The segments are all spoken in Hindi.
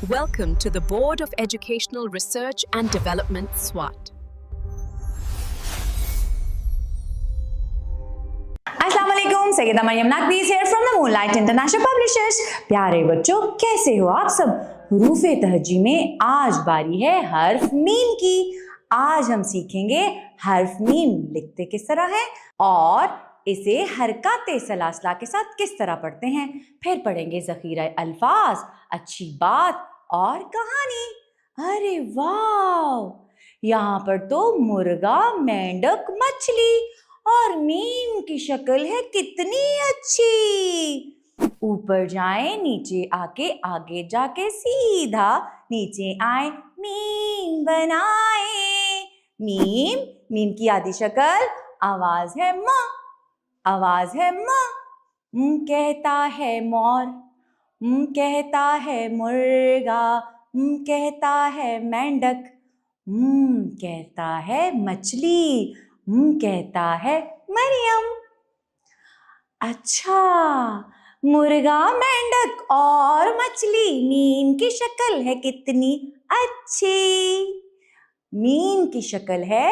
Welcome to the Board of Educational Research and Development, SWAT. अस्सलाम वालेकुम, Syeda Maryam नकवीस here from the Moonlight International Publishers। प्यारे बच्चों, कैसे हो आप सब? हरूफ़े तहजी में आज बारी है हर्फ मीम की। आज हम सीखेंगे हर्फ मीम लिखते किस तरह है और इसे हरकत सलासला के साथ किस तरह पढ़ते हैं। फिर पढ़ेंगे ज़ख़ीरा अल्फाज, अच्छी बात और कहानी। अरे वाह, यहाँ पर तो मुर्गा, मेंढक, मछली और मीम की शक्ल है कितनी अच्छी। ऊपर जाए, नीचे आके, आगे जाके सीधा नीचे आए, मीम बनाए। मीम, मीम की आदि शक्ल आवाज है म, आवाज है म कहता है मोर, कहता है मुर्गा, कहता है मेंढक, कहता है मछली, कहता है मरियम। अच्छा, मुर्गा, मेंढक और मछली, मीम की शक्ल है कितनी अच्छी। मीम की शक्ल है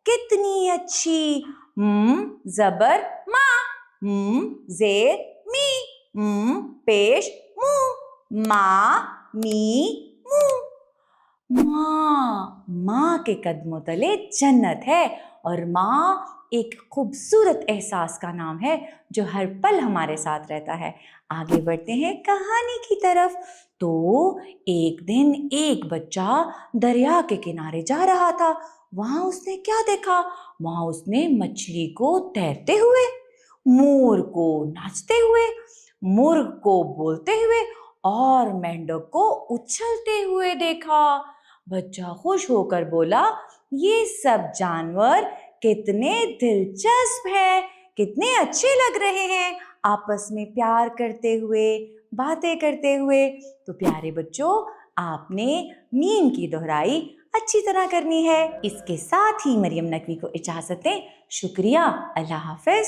कितनी अच्छी। जबर माँ, जेर मी, पेश मु, माँ मी मु। माँ के कदमों तले जन्नत है और माँ एक खूबसूरत एहसास का नाम है जो हर पल हमारे साथ रहता है। आगे बढ़ते हैं कहानी की तरफ। तो एक दिन एक बच्चा दरिया के किनारे जा रहा था। वहां उसने क्या देखा? वहां उसने मछली को तैरते हुए, मोर को नाचते हुए, मुर्ग को बोलते हुए और मेंढक को उछलते हुए देखा। बच्चा खुश होकर बोला, ये सब जानवर कितने दिलचस्प हैं, कितने अच्छे लग रहे हैं आपस में प्यार करते हुए, बातें करते हुए। तो प्यारे बच्चों, आपने मीम की दोहराई अच्छी तरह करनी है। इसके साथ ही मरियम नकवी को इजाजत दें। शुक्रिया, अल्लाह हाफिज।